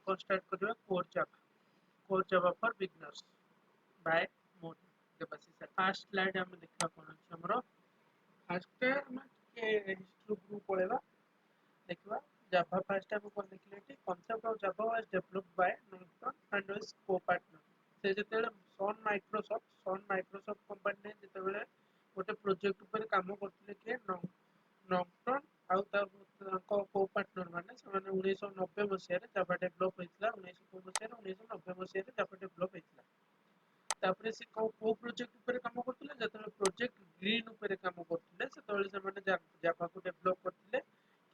कौन स्टार्ट करवा core Java for beginners by Modi Debashish. Fast slide हम देखा कौन अच्छे हमर फास्ट हिस्ट्री को पळेबा देखा जावा फास्ट हम कौन देखले concept of Java was developed by Norton and his co-partner. से जेतेबेले सन माइक्रोसॉफ्ट कंपनी ने जेतेबेले गोटे प्रोजेक्ट ऊपर काम करथिले के नॉर्टन आउ को-पार्टनर माने से 1990 मसीह जावा डेवलप होइतला 1990 मसीह जावा डेवलप होइतला। तापरे से को प्रोजेक्ट ऊपर काम करथिले जेतेबेले प्रोजेक्ट ग्रीन ऊपर काम करथिले सेतेबेले से माने जावा को डेवलप करथिले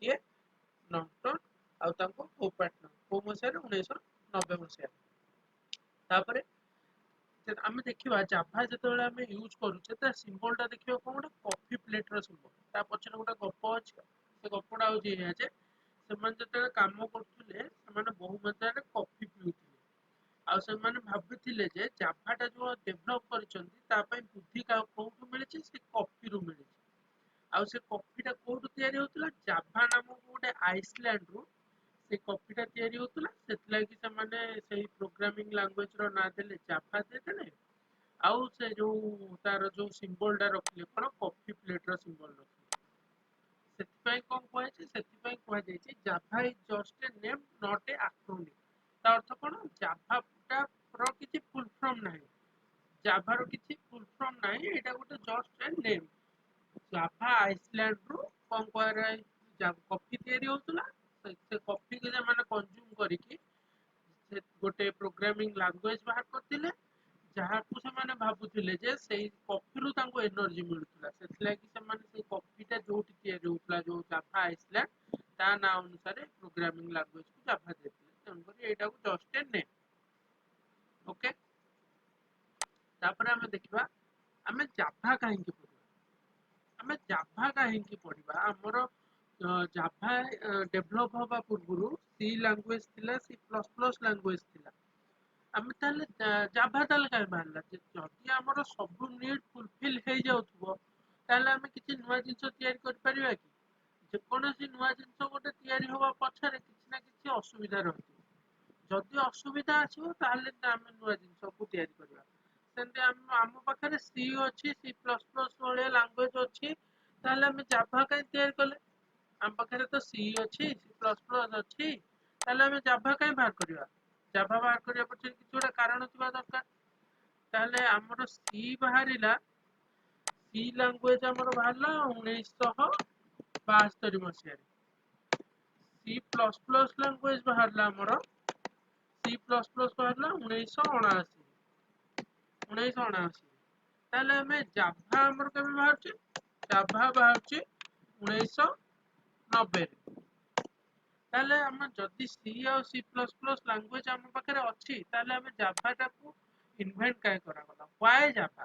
के नॉर्टन आउ तांको को-पार्टनर को मसीह 1990 मसीह। तापरे आम देखा जाभा जो आम यूज करुचे ता सिंबल टा देखिए कौन गोटे कॉफी प्लेट रो सिंबल ता पछरे गोटे गप अछि से गपटा हो जे जे से काम करथुले से बहु मात्रा रे कॉफी पिउथिले आ से भाबुथिले जे जाभाटा जो डेवलप करिसंती ता पई बुद्धि का कोठु मिलिछि से कॉफी रो मिलिछि आ से कॉफीटा कोठु तयारी होतला जाभा नाम गोटे आइसलैंड रो से कॉफीटा तयारी होतला सेतला कि से माने सही प्रोग्रामिंग लैंग्वेज रो ना देले जाभा दे देले आउ से जो तार जो सिंबल टा रखले कोन कॉफी प्लेट रो सिंबल रखले सेतिपई कोन कहै छै सेतिपई कहै जाय छै Java is just a name not an acronym. ता अर्थ कोन जाभा टा प्रो किछि फुल फॉर्म नाही जाभा रो किछि फुल फॉर्म नाही एटा गोटे जस्ट ए नेम। जाभा आइसलैंड रो कोन कहै कॉफी तयारी होतला से कॉफी के माने कंज्यूम करिकि से गोटे प्रोग्रामिंग लैंग्वेज बाहर करथिले जहाँ को से माने भाबुथिले जे सेही कॉफी रु तांको एनर्जी मिलुतला सेतला कि से माने से कॉफीटा जोठी तयारी होतला जो जाभा आइसलैंड ता ना अनुसार प्रोग्रामिंग लैंग्वेज को जाभा देथिले तन करी एटा को जस्ट ए नेम। ओके तापर हम देखिबा हमें जाभा काहे की पढिबा हमें जाभा काहे की पढिबा हमर जाभा डेवलप होबा पूर्वरु सी लैंग्वेज थिला C++ लैंग्वेज थिला आम ताले जाभा ताले काहे बाहरला जदि हमर सब नीड फुलफिल हे जाउथबो ताले हम किछि नुवा जिंस तयारी कर परिबा कि जे कोनोसी नुवा जिंस गोटे तयारी होबा पछरे किछि ना किछि असुविधा रहथि जदि असुविधा आछो ताले हम नुवा जिंस को तयारी करबा सेंते हम पाखरे सी अछि C++ वाले लैंग्वेज अछि ताले हम जाभा काहे तयारी करले हम पाखरे तो सी अछि C++ अछि ताले हम जाभा काहे बाहर करबा जाभा बाहर करिया पछे किछि गोटे कारण थिबा दरकार ताले हमर सी बाहरिला सी लैंग्वेज हमर बाहरला 1972 मसिया C++ लैंग्वेज बाहरला हमर C++ बाहरला 1979 ताले हमें जाभा हमर केबे बाहरछि जाभा बाहरछि 1990 ताले हम जदि सी और C++ लैंग्वेज हम पाखरे अछि ताले हम जाभा को इन्वेंट काहे करा गला व्हाई जाभा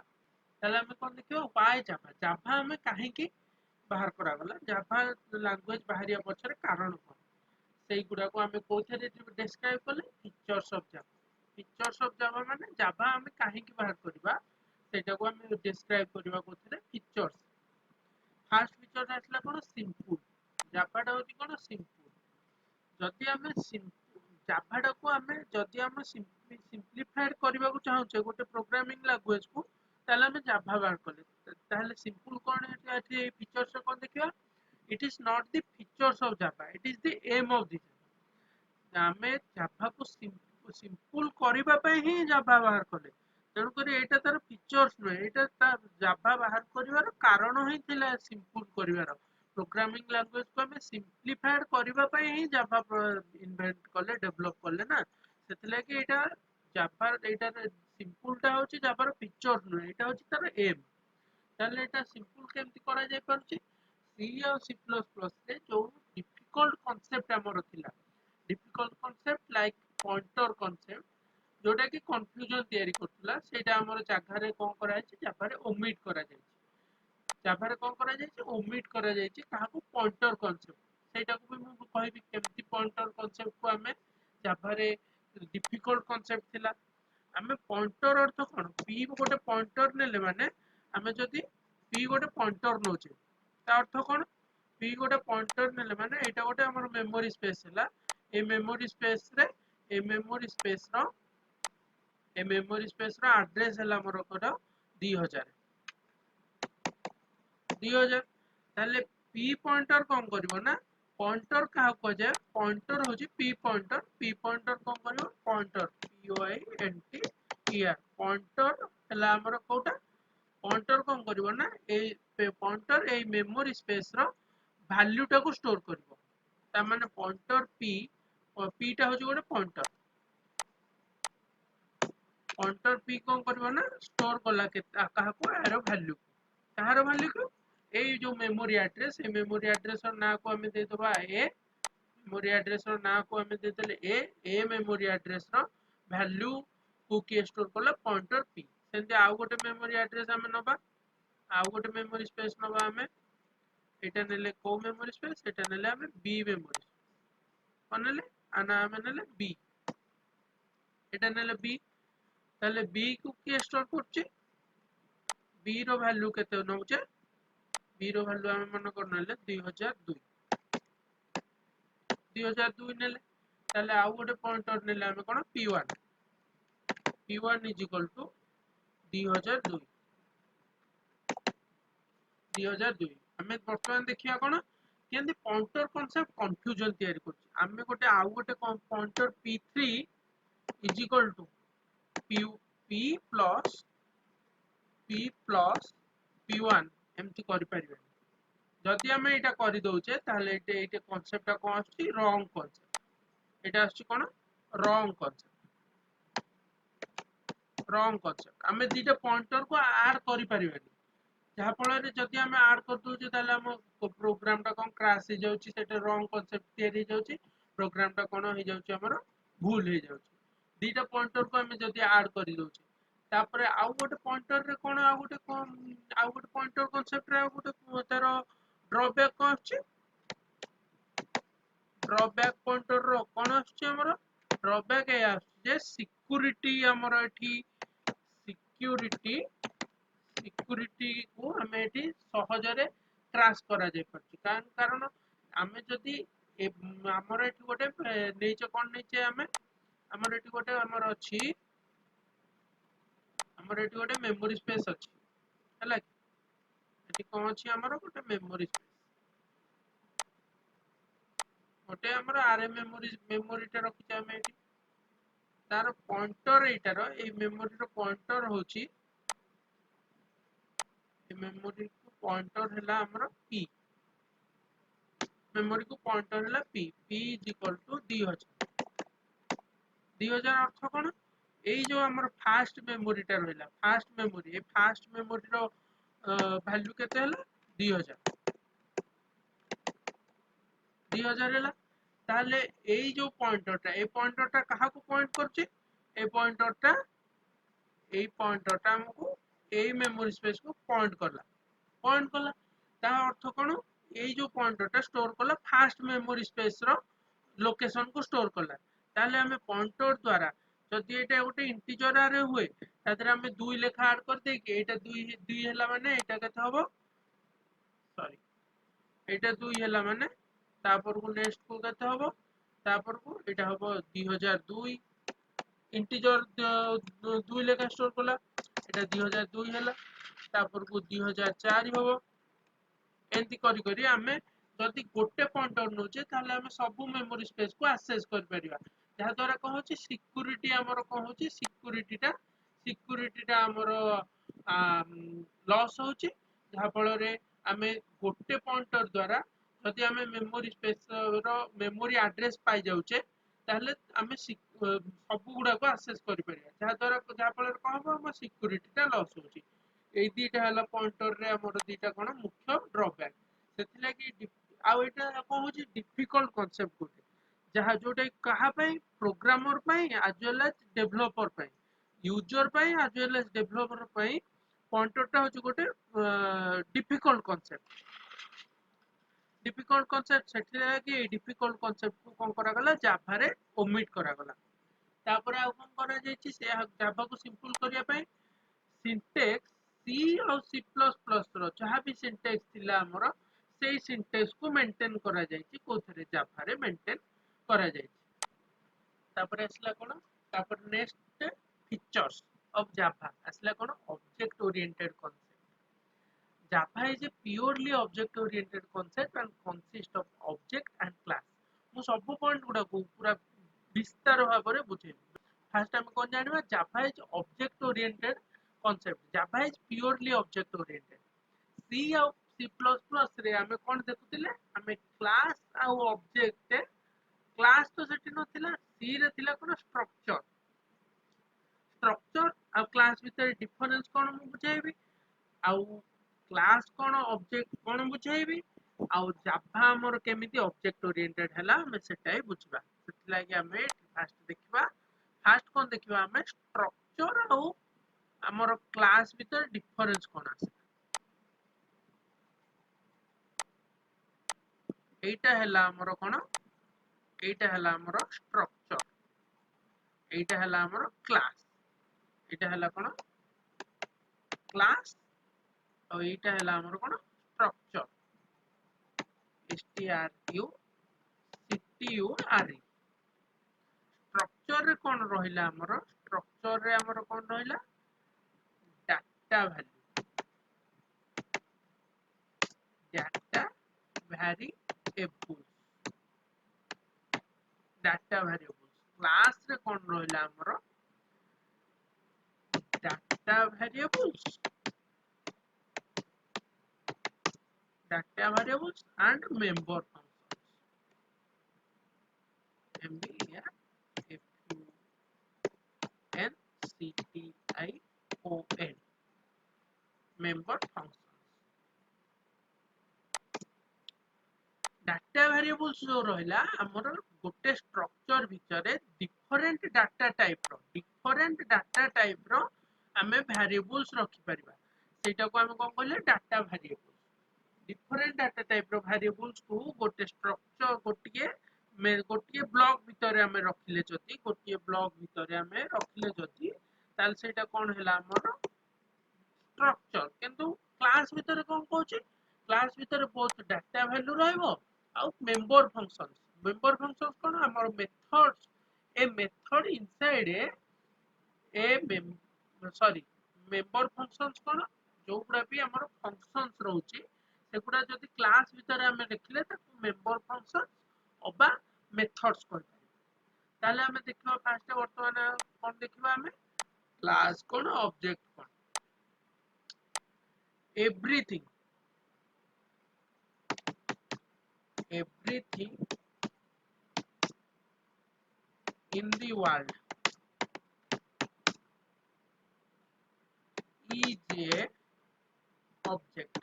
ताले हम कोन देखियो व्हाई जाभा जाभा हम काहे की बाहर करा गला जाभा लैंग्वेज बाहरिया पछरे कारण कोन सेई गुडा को हम कोथरे डिस्क्राइब करले फीचर्स ऑफ जाभा माने जाभा हम काहे की बाहर करबा सेटा को हम डिस्क्राइब करबा कोथरे फीचर्स। फर्स्ट फीचर आसला कोन सिंपल जाभाटा होती कोन सिंपल जदि हम जाभाटा को हम जदि हम सिंपलीफाइड करबा को चाहूचे गोटे प्रोग्रामिंग लैंग्वेज को ताले हम जाभा बाहर करले ताले सिंपल कोन एठी फीचर्स कोन देखिबा it is not the features of Java it is the aim of the Java Java को सिंपल करबा पे ही जाभा बाहर करले तेणु करी एटा तार फीचर्स न एटा जाभा बाहर करिवार कारण ही थिला सिंपल करिवार प्रोग्रामिंग लैंग्वेज को हम सिंपलीफाइड करबा पे ही जाभा इन्वेंट करले डेवलप करले ना सेतले कि एटा जाभा एटा सिंपलटा होची जाभार फीचर न एटा होची तार एम ताले एटा सिंपल केमति करा जाय परछि सी और C++ रे जो डिफिकल्ट कांसेप्ट हमर थिला difficult concept like pointer concept जोटा कि कंफ्यूजन तयारी करथुला सेटा हमर जाभा रे कोन करा जाय जाभा रे ओमिट करा जाय जाभा रे कोन करा जाय ओमिट करा जाय काहा को पॉइंटर कांसेप्ट सेटा को भी मु कहबी केमति पॉइंटर कांसेप्ट को हमें जाभा रे डिफिकल्ट कांसेप्ट थिला हमें पॉइंटर अर्थ कोन p गोटे पॉइंटर नेले माने हमें जदी p गोटे पॉइंटर नोचे ता अर्थ कोन p गोटे पॉइंटर नेले माने एटा गोटे हमर मेमोरी स्पेस हला ए मेमोरी स्पेस रे ए मेमोरी स्पेस रो एड्रेस हला मोर कोड 2000 ताले पी पॉइंटर कौन करिवो ना पॉइंटर कहा को जाय पॉइंटर होची पी पॉइंटर कौन करिवो pointer P O I N T E R pointer हला हमर कोटा पॉइंटर कौन करिवो ना ए पॉइंटर ए मेमोरी स्पेस रो वैल्यू टा को स्टोर करिवो ता माने पॉइंटर पी और पी टा होची गोटे पॉइंटर पी कौन करिवो ना स्टोर कला के कहा को एरो वैल्यू कहार वैल्यू को ए जो मेमोरी एड्रेस और ना को हमें दे दबा ए मेमोरी एड्रेस और ना को हमें दे देले a memory address row value को की स्टोर कला पॉइंटर पी सेंते आउ गोटे मेमोरी एड्रेस हमें नबा आउ गोटे मेमोरी स्पेस नबा हमें एटा नेले को मेमोरी स्पेस एटा नेले हमें बी मेमोरी पनेले आना हमें नेले बी एटा नेले बी ताले बी को की स्टोर करछि बी रो वैल्यू केते नउचे बी रो वैल्यू हमें मन कर नेले 2002 नेले ताले आउ गोटे पॉइंटर नेले हमें कोन p1 इज इक्वल टू 2002 हमें वर्तमान देखिया कोन केंदी पॉइंटर कांसेप्ट कंफ्यूजन तयारी करछि हमें गोटे आउ गोटे pointer p3 is equal to p plus p1 एमती करि परिबे जदि हमें एटा करि दउचे ताले एटे कांसेप्ट कोन आछि रॉन्ग कांसेप्ट एटा आछि कोन रॉन्ग कांसेप्ट हमें दीटा पॉइंटर को ऐड करि परिबेनी जहा फल जदि हमें ऐड कर दउचे ताले हम प्रोग्राम टा कोन क्रैश हो जाउची सेटा रॉन्ग कांसेप्ट तयारी जाउची प्रोग्राम टा कोन हो जाउची हमर भूल हो जाउची दीटा पॉइंटर को हमें जदि ऐड करि दउचे तापरे आउ गोटे पॉइंटर रे कोन आउ गोटे पॉइंटर कांसेप्ट रे आउ गोटे तार ड्रॉबैक कोन अछि ड्रॉबैक पॉइंटर रो कोन अछि हमर ड्रॉबैक ए जे सिक्योरिटी हमर एठी सिक्योरिटी को हमें एठी सहजरे क्रैश करा जाय परछि कारण हमें जदि हमर एठी गोटे नेचे कोन नेचे हमें हमर एठी गोटे हमर अछि हमर एठी गोटे मेमोरी स्पेस अछि हला एठी कोन अछि हमर गोटे मेमोरी स्पेस गोटे हमर आरए मेमोरी टा रखि हम एठी तार पॉइंटर एटार ए मेमोरी रो पॉइंटर होची ए मेमोरी को पॉइंटर हला हमर p मेमोरी को पॉइंटर हला p इज इक्वल टू 2000 अर्थ कोन एई जो हमर फास्ट मेमोरी टा रहला फास्ट मेमोरी रो वैल्यू केते हला 2000 हला ताले एई जो पॉइंटर टा कहा को पॉइंट करछि ए पॉइंटर टा हमको एई मेमोरी स्पेस को पॉइंट करला ता अर्थ कोन एई जो पॉइंटर टा स्टोर करला फास्ट मेमोरी स्पेस रो लोकेशन को स्टोर करला ताले हमें पॉइंटर द्वारा जदि एटा गोटे इंटीजर आरे हुए तादरे हमें 2 लेखा ऐड कर दे कि एटा 2 हला माने एटा केते हबो एटा 2 हला माने तापर को नेक्स्ट को केते हबो तापर को एटा हबो 2002 इंटीजर 2 लेखा स्टोर करला एटा 2002 हला तापर को 2004 हबो एंती करी करी हमें जदि गोटे पॉइंटर नोचे ताले हमें सब मेमोरी स्पेस को एक्सेस कर परिबा जहा द्वारा को होची सिक्योरिटी हमर को होची सिक्योरिटी टा हमर लॉस होची जहा फल रे हमें गोटे पॉइंटर द्वारा जदि हमें मेमोरी स्पेस रो मेमोरी एड्रेस पाई जाउचे ताले हमें सब गुडा को एक्सेस कर परिबा जहा फल को हो हम सिक्योरिटी टा लॉस होची एई दीटा हला पॉइंटर रे हमर दीटा कोन मुख्य ड्रॉबैक सेति लागि आ एटा को होची डिफिकल्ट कांसेप्ट गोटे जहा जोटे कहा पई प्रोग्रामर पई एज वेल एज डेवलपर पई यूजर पई एज वेल एज डेवलपर पई पॉइंटर टा होची गोटे डिफिकल्ट कांसेप्ट सेति लागि डिफिकल्ट कांसेप्ट को कोन करा गला जाभा रे ओमिट करा गला तापर आ कोन करा जायछि से जाभा को सिंपल करिया पई सिंटेक्स सी और सी प्लस प्लस रो जहाँ भी सिंटेक्स थिला हमर सेई सिंटेक्स को मेंटेन करा जायछि कोथरे जाभा रे मेंटेन करा जायछि तापर आसला कोन तापर नेक्स्ट फीचर्स ऑफ जावा आसला कोन object oriented concept Java is a purely object oriented concept and consist of object and class मु सब पॉइंट गुडा को पूरा विस्तार भाव में बुझेबी फास्ट हम कोन जानबा Java is object oriented concept Java is purely object oriented C और C++ रे हमें कोन देखुतिले हमें क्लास आ ऑब्जेक्ट क्लास तो सेठी नथिला सी रे थिला कोन स्ट्रक्चर स्ट्रक्चर आ क्लास भीतर डिफरेंस कोन मु बुझाइबी आ क्लास कोन ऑब्जेक्ट कोन बुझाइबी आ जावा हमर केमिति ऑब्जेक्ट ओरिएंटेड हला हमें सेटाई बुझबा सेति लागि हमें फास्ट देखिबा फास्ट कोन देखिबा हमें स्ट्रक्चर आ हमर क्लास भीतर डिफरेंस कोन आसे एटा हला हमर कोन एटा हला हमर स्ट्रक्चर एटा हला हमर क्लास एटा हला कोन क्लास और एटा हला हमर कोन स्ट्रक्चर structure स्ट्रक्चर रे कोन रहिला हमर स्ट्रक्चर रे हमर कोन रहिला डाटा वेरिएबल्स क्लास रे कोन रहिला हमर data variables and member functions MBFUNCTION member functions data variables जो रहिला हमर गोटे स्ट्रक्चर भितरे डिफरेंट डाटा टाइप रो हमें वेरिएबल्स रखि परिबा सेटा को हम कोन कहले data variables different data type रो वेरिएबल्स को गोटे स्ट्रक्चर गोटिए ब्लॉक भितरे हमें रखिले जति गोटिए ब्लॉक भितरे हमें रखिले जति ताल सेटा कोन हला हमर स्ट्रक्चर किंतु क्लास भितरे कोन कहूची क्लास भितरे बहुत डाटा वैल्यू रहइबो आउ मेंबर फंक्शंस कोन हमर मेथड्स ए मेथड इनसाइड मेंबर फंक्शंस कोन जो गुडा भी हमर फंक्शंस रहउची सेगुडा जदि क्लास भितरे हमें देखले ताकू मेंबर फंक्शंस अबा मेथड्स कहै ताले हमें देखिबा फास्ट वर्तमान कोन देखिबा हमें class cone object cone everything in the world is a object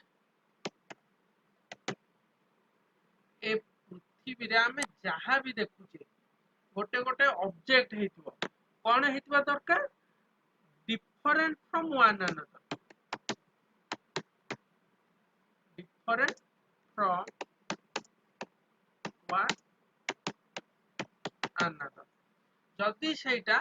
ए पृथ्वी रे हमें जहां भी देखुचे गोटे गोटे ऑब्जेक्ट हेतिबो कोन हेतिबा दरकार different from one another different from one another जदि सेटा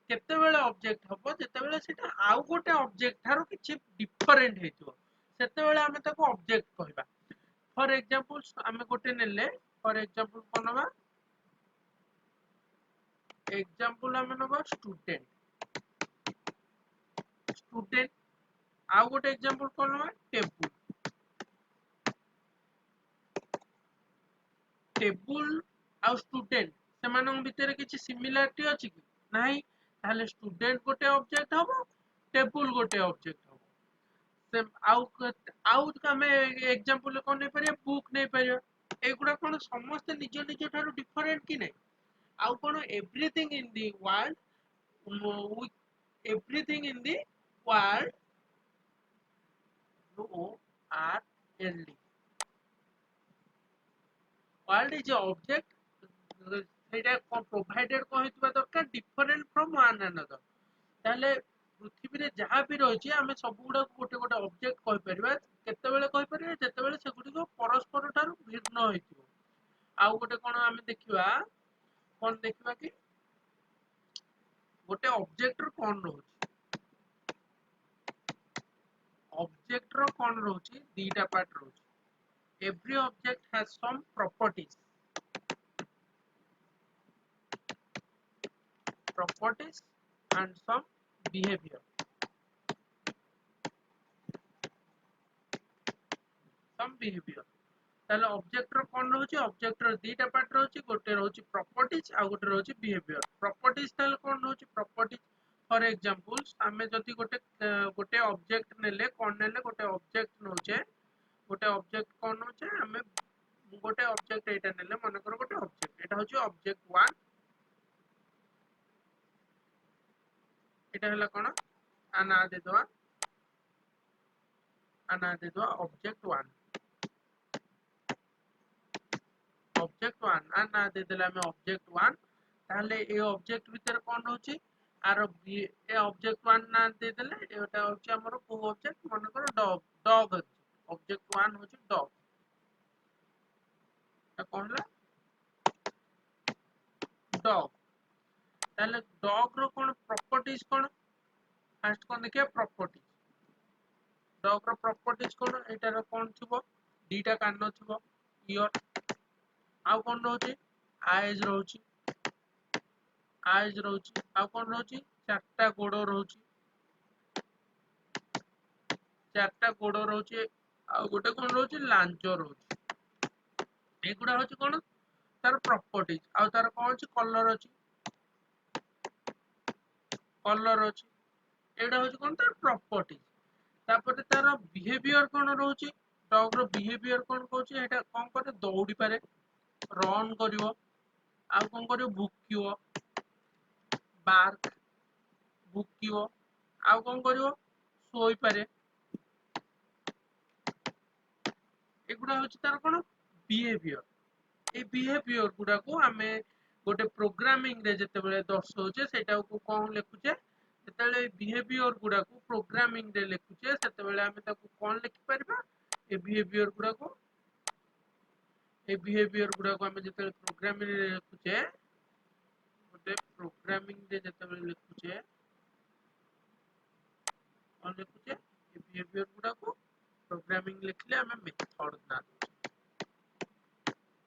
केते बेले ऑब्जेक्ट हबो जेते बेले सेटा आउ गोटे ऑब्जेक्ट थारो किछि डिफरेंट हेतिबो सेते बेले हमें ताको ऑब्जेक्ट कहबा फॉर एग्जांपल हमें गोटे नेले फॉर एग्जांपल कोनबा एग्जांपल हमें नबा स्टूडेंट आउ गोटे एग्जांपल कोनबा टेबल आउ स्टूडेंट सेमानन भितर किछि सिमिलरिटी अछि कि नाही ताले स्टूडेंट गोटे ऑब्जेक्ट हबो टेबल गोटे ऑब्जेक्ट हबो सेम आउ हमें एग्जांपल कोन नै परिया बुक नै परिया एगुडा कोन समस्त निज निज थारो डिफरेंट कि नै आउ कोन everything in the world everything in the world ORLD world is a object सेटा प्रोवाइडेड कहितबा दरकार डिफरेंट फ्रॉम वन अनदर ताले पृथ्वी रे जहां भी रहिछि हमें सब गुडा गोटे गोटे ऑब्जेक्ट कहि परिबा केते बेले कहि परिबा जेते बेले से गुडी को परस्पर थारु भिन्न होइतिबो आउ गोटे कोन हमें देखिबा कि गोटे ऑब्जेक्ट रो कोन रहउछि ऑब्जेक्ट रो कोन रहउछि दीटा पार्ट रहउछि every object has some properties properties and some behavior. ताले ऑब्जेक्ट रो कोन रहउची ऑब्जेक्ट रो दीटा पार्ट रहउची गोटे रहउची प्रॉपर्टीज आ गोटे रहउची बिहेवियर प्रॉपर्टीज ताले कोन रहउची प्रॉपर्टीज फॉर एग्जांपल्स हमें जति गोटे गोटे ऑब्जेक्ट नेले कोन नेले गोटे ऑब्जेक्ट नोचे गोटे ऑब्जेक्ट कोन नोचे हमें गोटे ऑब्जेक्ट एटा नेले मन करो गोटे ऑब्जेक्ट एटा होची ऑब्जेक्ट 1 एटा हला कोन आना दे दो ऑब्जेक्ट 1 ऑब्जेक्ट 1 आना दे देला में ऑब्जेक्ट 1 ताले ए ऑब्जेक्ट भीतर कोन होची आर ए ऑब्जेक्ट 1 ना दे देले एटा होची हमर को ऑब्जेक्ट मन करो डॉग ऑब्जेक्ट 1 होची डॉग ता कोन ला डॉग ताले डॉग रो कोन प्रॉपर्टीज कोन फर्स्ट कोन देखिए प्रॉपर्टीज डॉग रो प्रॉपर्टीज कोन एटा रो कोन थिबो दीटा कान थिबो ईयर आउ कोन रहउची आइज रहउची आउ कोन रहउची चारटा गोडो रहउची आउ गोटे कोन रहउची लांचो रहउची एगुडा होची कोन तार प्रॉपर्टीज आउ तार कोन होची कलर होची एडा होची कोन तार प्रॉपर्टीज तापर तार बिहेवियर कोन रहउची डॉग रो बिहेवियर कोन कहउची एटा कोन करे दौड़ी पारे रन करिवो आउ कोन करिवो भुकिवो बार्क भुकिवो आउ कोन करिवो सोई पारे एगुडा होची तार कोन बिहेवियर ए बिहेवियर गुडा को हमें गोटे प्रोग्रामिंग रे जते बेले दर्शौचे सेटा को कोन लिखुचे सेतेले बिहेवियर गुडा को प्रोग्रामिंग रे लिखुचे सेते बेले हमें ताको कोन लिखि परबा ए बिहेवियर गुडा को हमें जते प्रोग्रामिंग रे लिखुचे गोटे प्रोग्रामिंग रे जते बेले लिखुचे कोन लिखुचे ए बिहेवियर गुडा को प्रोग्रामिंग लिखले हमें मेथड ना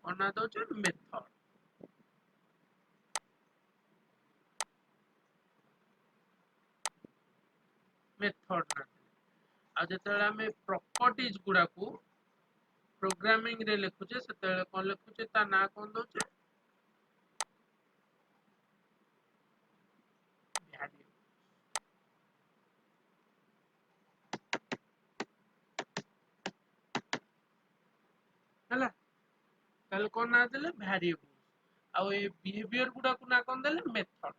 ना दोचे मेथड ना आ जते हमें प्रॉपर्टीज गुडा को प्रोग्रामिंग रे लिखुचे सेते कोन लिखुचे ता ना कोन दोचे हला ताले कोन ना देले वेरिएबल आ ए बिहेवियर गुडा को ना कोन देले मेथड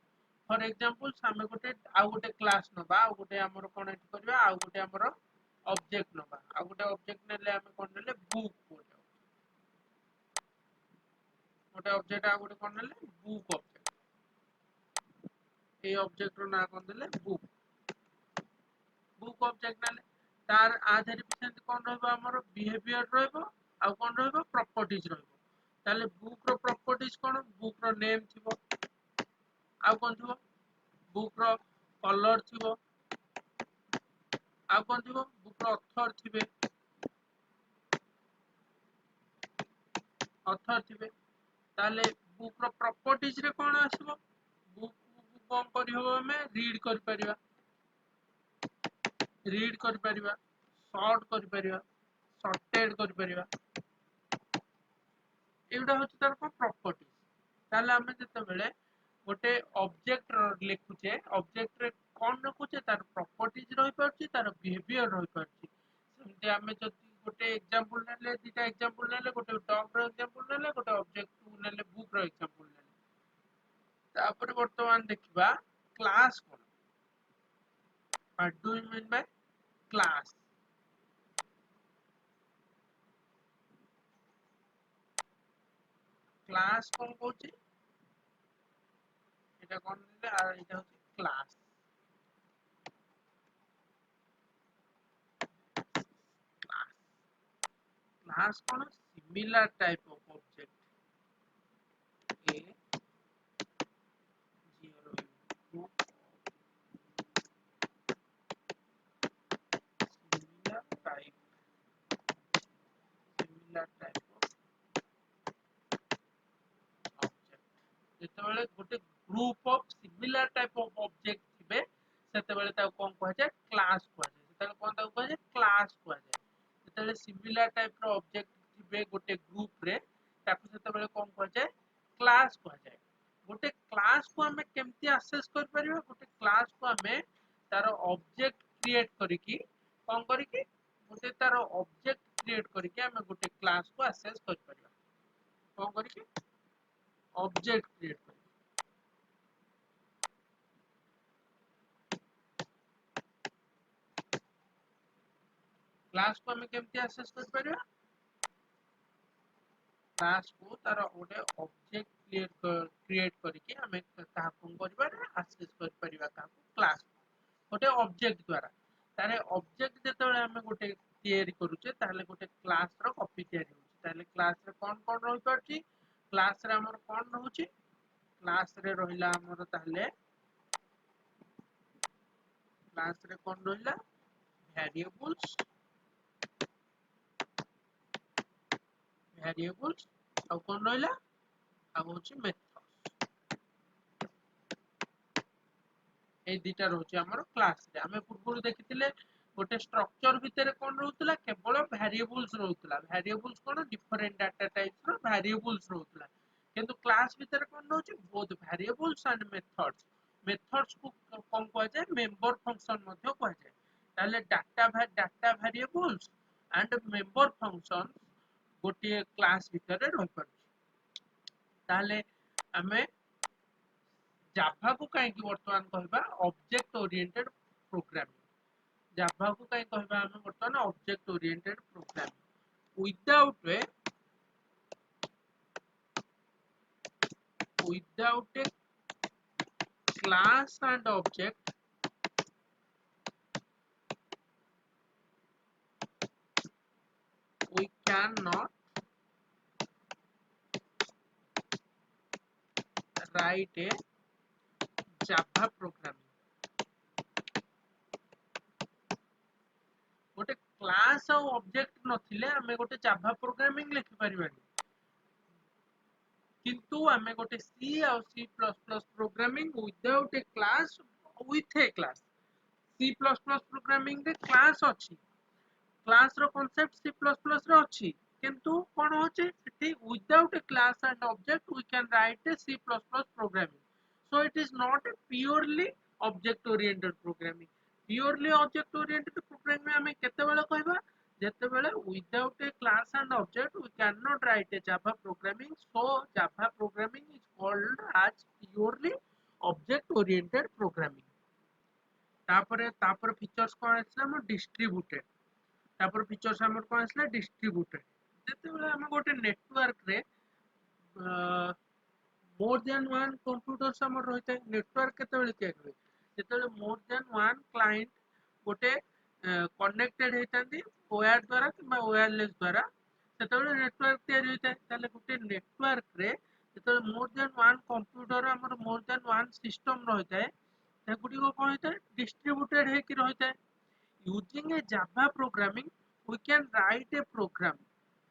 फॉर एग्जांपल हमें गोटे आ गोटे क्लास नबा आ गोटे हमर कोन एट करबा आ गोटे हमर ऑब्जेक्ट नबा आ गोटे ऑब्जेक्ट नेले हमें कोन नेले बुक गोटे ऑब्जेक्ट आ गोटे कोन नेले बुक ऑब्जेक्ट ए ऑब्जेक्ट रो ना कोन देले बुक ऑब्जेक्ट नेले तार आधेर पिसेंट कोन रहबो हमर बिहेवियर रहबो आ कोन रहबो प्रॉपर्टीज रहबो ताले बुक रो प्रॉपर्टीज कोन बुक रो नेम थिबो आ कोन थिबो बुक रो कलर थिबो आ कोन थिबो बुक रो ऑथर थिबे ताले बुक रो प्रॉपर्टीज रे कोन आसीबो बुक कोन करि होबो हमें रीड कर परिबा सॉर्ट कर परिबा सॉर्टेड कर परिबा एउडा होची तार को प्रॉपर्टीज ताले हमें जते बेले गोटे ऑब्जेक्ट लिखुचे ऑब्जेक्ट रे कोन रखुचे तार प्रॉपर्टीज रहि परची तार बिहेवियर रहि परची सेमते हमें जति गोटे एग्जांपल नेले दिटा एग्जांपल नेले गोटे डॉग रो एग्जांपल नेले गोटे ऑब्जेक्ट 2 नेले बुक रो एग्जांपल नेले तापर वर्तमान देखिबा क्लास कोन what do you mean by class class कोन कहउची এটা কোন দিলে আর এটা হচ্ছে ক্লাস ক্লাস কোন সিমিলার টাইপ অফ অবজেক্ট এ 0 group similar type of object যেতବେଳେ ଗୋଟେ group of similar type of object थिबे सेतेबेले ताको कोन कहै छै क्लास कहै छै सेतेबेले कोन ताको कहै छै क्लास कहै छै सेतेबेले सिमिलर टाइप रो ऑब्जेक्ट थिबे गोटे ग्रुप रे ताको सेतेबेले कोन कहै छै क्लास कहै छै गोटे क्लास को हमें केमती एक्सेस कर परिबा गोटे क्लास को हमें तार ऑब्जेक्ट क्रिएट करिकी कोन करिकी गोटे तार ऑब्जेक्ट क्रिएट करिकी हमें गोटे क्लास को एक्सेस कर परिबा कोन करिकी ऑब्जेक्ट क्रिएट कर क्लास को हमें केमती एक्सेस कर परिबा क्लास को तार गोटे ऑब्जेक्ट क्रिएट करिकी हमें कहा कोन करबा एक्सेस कर परिबा का क्लास गोटे ऑब्जेक्ट द्वारा तारे ऑब्जेक्ट जेतेबेले हमें गोटे तैयारी करूचे ताले गोटे क्लास रो कॉपी तैयारी होची ताले क्लास रे कोन कोन रहि परची क्लास रे हमर कोन रहउची क्लास रे रहिला हमर ताले क्लास रे कोन रहिला वेरिएबल्स आ कोन रहिला आ होची मेथड्स ए दिटा रहउची हमर क्लास रे हमें पूर्व देखितिले गोटे स्ट्रक्चर भितर कोन रहउतला केवल वेरिएबल्स रहउतला वेरिएबल्स कोन डिफरेंट डाटा टाइप्स रो वेरिएबल्स रहउतला किंतु क्लास भितर कोन रहउची both variables and methods methods को कोन कहै छै मेंबर फंक्शन मध्ये कहै छै ताले data variables and member function गोटे क्लास भितर रहि परछि ताले हमें जाभा को कहीं की वर्तमान कहबा ऑब्जेक्ट ओरिएंटेड प्रोग्रामिंग जाभा को कहीं कहबा हमें वर्तमान object oriented programming without a class and object we cannot write a Java programming गोटे क्लास और ऑब्जेक्ट नथिले हमें गोटे जाभा प्रोग्रामिंग लिखि परिबानी किंतु हमें गोटे सी और C plus plus programming without a class with a class C plus plus programming रे क्लास अछि क्लास रो कांसेप्ट सी प्लस प्लस रे अछि किंतु कोन होचे सेठी without a class and object we can write a C plus plus programming so it is not a purely object oriented programming purely object oriented programming में हमें केते बेले कहबा जेते बेले without a class and object we cannot write a java programming so java programming is called as purely object oriented programming तापर features कोन आछला हम distributed तापर फीचर्स हमर कोन आछला डिस्ट्रीब्यूटेड जेते बेले हम गोटे नेटवर्क रे more than one computer summer रहते हैं नेटवर्क केतेबेले तैयारी होय जेतेबेले more than one client गोटे कनेक्टेड हेतांती वायर द्वारा किबा वायरलेस द्वारा सेतेबेले नेटवर्क तैयारी होय ताले गोटे नेटवर्क रे जेतेबेले more than one computer हमर more than one system रहते हैं सेगुडी को कोन होता है डिस्ट्रीब्यूटेड है कि रहते हैं using a java programming we can write a program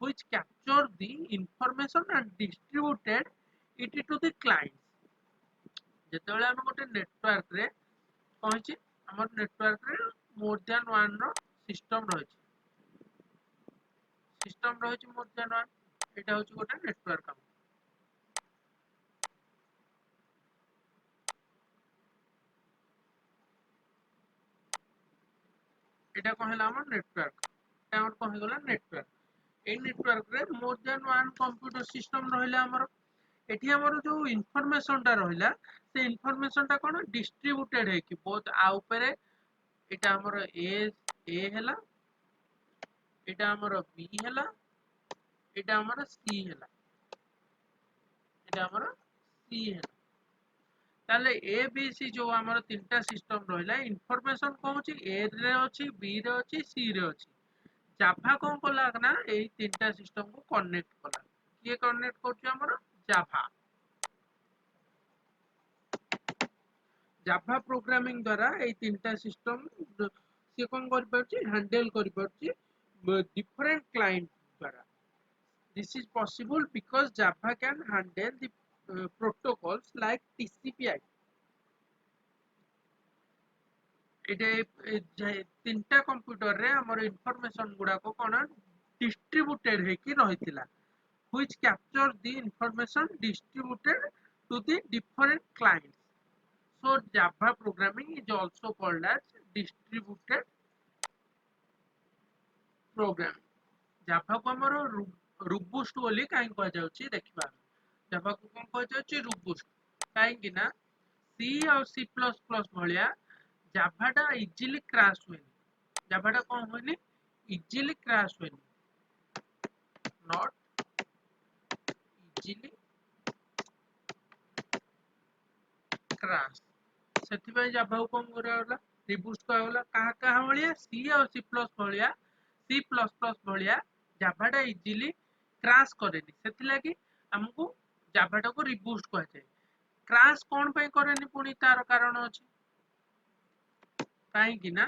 which capture the information and distributed it to the client जेतेबेले हम गोटे नेटवर्क रे पहुंची हमर नेटवर्क रे more than one row system रहिछि मोर देन वन एटा होछि गोटे नेटवर्क हम एटा कहला हमर नेटवर्क एटा हमर कहि गेला नेटवर्क ए नेटवर्क रे more than one computer system रहिला हमर एठी हमर जो इन्फॉर्मेशन टा रहिला से इन्फॉर्मेशन टा कोन डिस्ट्रीब्यूटेड है कि बहुत आ ऊपर एटा हमर ए हैला एटा हमर बी हैला एटा हमर सी हैला एटा हमर सी हैला ताले ए बी सी जो हमर तीनटा सिस्टम रहिला इन्फॉर्मेशन कहूची ए रे अछि बी रे अछि सी रे अछि जाभा कोन कोला ना ए तीनटा सिस्टम को कनेक्ट कला किए कनेक्ट करछि हमर जाभा जाभा प्रोग्रामिंग द्वारा ए तीनटा सिस्टम से कोन कर परछि हैंडल कर परछि डिफरेंट क्लाइंट द्वारा this is possible because java can handle the protocols like tcp/ip ये तीनटा कंप्यूटर रे हमर इंफॉर्मेशन गुडा को कोन डिस्ट्रीब्यूटेड है कि रहितिला which capture the information distributed to the different clients. So Java programming is also called as distributed programming. Java को हमर robust बोली काहे कह जाउची देखिबा Java को कोन कह जाउची robust काहे कि ना C और C++ भलिया Java टा easily crash हुए Java टा कोन होनी easily crash हुए not easily crash ସେଥିପାଇଁ Java को कोन करावला ରିବୁଷ୍ଟ କରାଗଲା କାହା କାହା ଭଳିଆ C ଆଉ C++ ଭଳିଆ C++ ଭଳିଆ Java ଟା ଇଜିଲି କ୍ରାଶ କରେନି ସେଥିଲାଗି ଆମକୁ Java ଟାକୁ ରିବୁଷ୍ଟ କୁହାଯାଏ କ୍ରାଶ କଣ ପାଇଁ କରେନି ପୁଣି ତାର କାରଣ ଅଛି କାହିଁକି ନା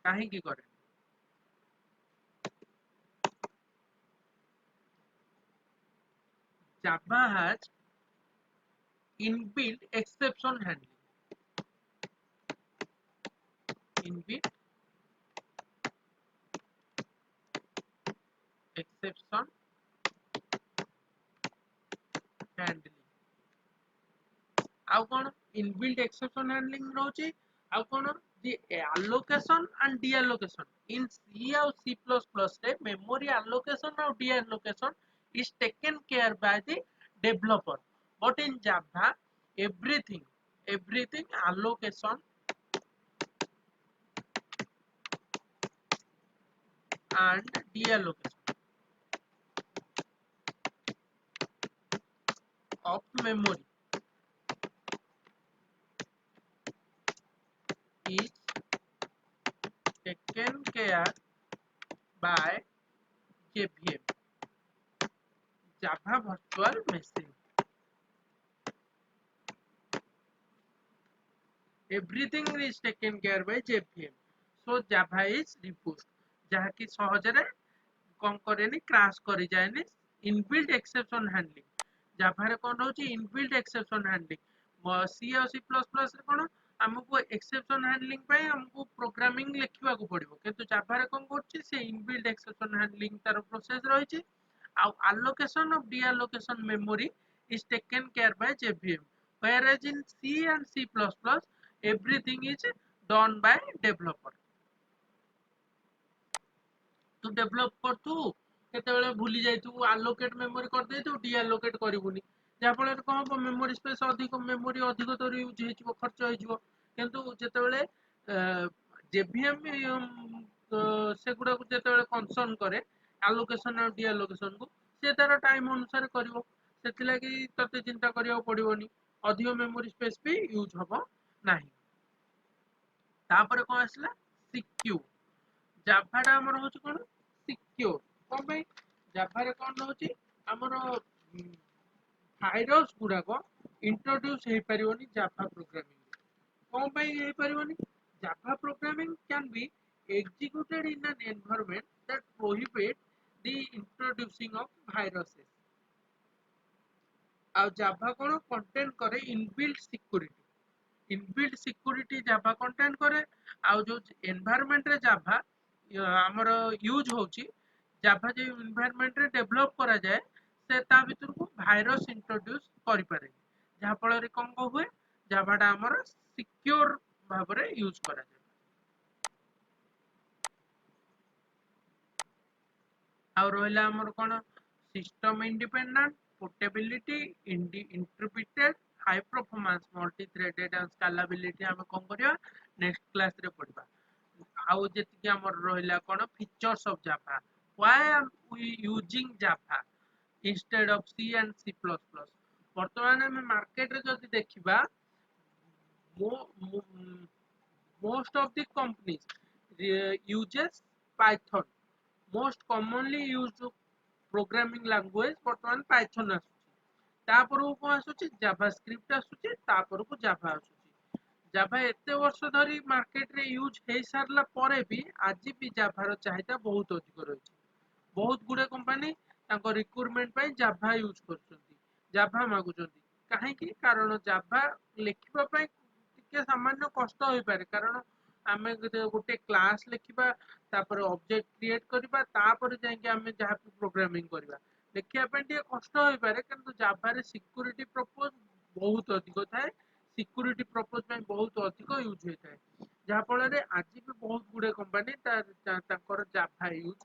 କାହିଁକି କରେ Java has inbuilt exception handling inbuilt exception handling ଆଉ କଣ inbuilt exception handling ରହୁଛି ଆଉ କଣ the allocation and deallocation in C ଆଉ C++ ରେ memory allocation ଆଉ deallocation is taken care by the developer but in Java everything allocation and deallocation of memory is taken care by JVM Java Virtual Machine everything is taken care by JVM so Java is robust jaha ki sahajare kon kareni crash kari jaeni inbuilt exception handling Java रे kon hochi inbuilt exception handling C और C++ रे kon हमको exception handling ପାଇଁ हमको programming लिखिବାକୁ पड़िबो किंतु Java रे kon करछि से inbuilt exception handling तार प्रोसेस रहिछि ଆଉ allocation of deallocation memory is taken care by JVM whereas in C and C++ everything is done by developer तू डेवलप करथु केतेबेले भूली जाइथु allocate memory कर देथु deallocate करिवुनी जा फल रे कोन हो मेमोरी स्पेस अधिक मेमोरी अधिक तर यूज हेजिवो खर्च हेजिवो किंतु जेतेबेले जेवीएम सेगुडा को जेतेबेले कंसर्न करे allocation और deallocation को से तार टाइम अनुसार करिवो सेथिलागी तते चिंता करियो पड़िवोनी अधिक मेमोरी स्पेस भी यूज हबो नाही तापर कोन आसला सिक्योर Java टा हमर होची कोन सिक्योर कोन भाई Java रे कोन होची हमर भाइरस गुडा को इंट्रोड्यूस हे परिवनी Java प्रोग्रामिंग कोन भाई हे परिवनी Java programming can be executed in an environment that prohibit the introducing of viruses ଆଉ Java कोन कंटेन करे इनबिल्ट सिक्योरिटी Java कंटेन करे आउ जो एनवायरनमेंट रे Java हमर यूज होची Java जे एनवायरनमेंट रे डेवलप करा जाए से ता भीतर को वायरस इंट्रोड्यूस करि पारे जहा फल रे कोन हुए Java टा हमर सिक्योर भाबरे यूज करा जाए आउ रहला हमर कोन system independent portability interpreted high performance multi threaded and scalability हम कोन करिया नेक्स्ट क्लास रे पढिबा आउ जेति हमर रहला कोन features of Java why am we using Java instead of C and C++ वर्तमान हम मार्केट रे जदि देखिबा most of the companies uses Python most commonly used programming language वर्तमान Python आसुची तापर को आसुची जावास्क्रिप्ट आसुची तापर को जावा आसुची जावा एते वर्ष धरी मार्केट रे यूज हे सारला परे भी आज भी जावा रो चाहिदा बहुत अधिक रहिछि बहुत गुडे कंपनी ताको रिक्रूटमेंट पय जावा यूज करछन्ती जावा मागुछन्ती काहे कि कारण जावा लेखिबा पय ଟିକେ सामान्य कष्ट हो पारे कारण आमे गोटे क्लास लिखिबा तापर ऑब्जेक्ट क्रिएट करबा तापर जाके आमे जहाँ प्रोग्रामिंग करबा देखिया पे ଟିକେ कष्ट हो पारे किंतु जावा रे सिक्योरिटी पर्पस बहुत अधिक थाए सिक्योरिटी पर्पस में बहुत अधिक यूज होता है जहाँ फल आज भी बहुत गुड़े कंपानी जावा यूज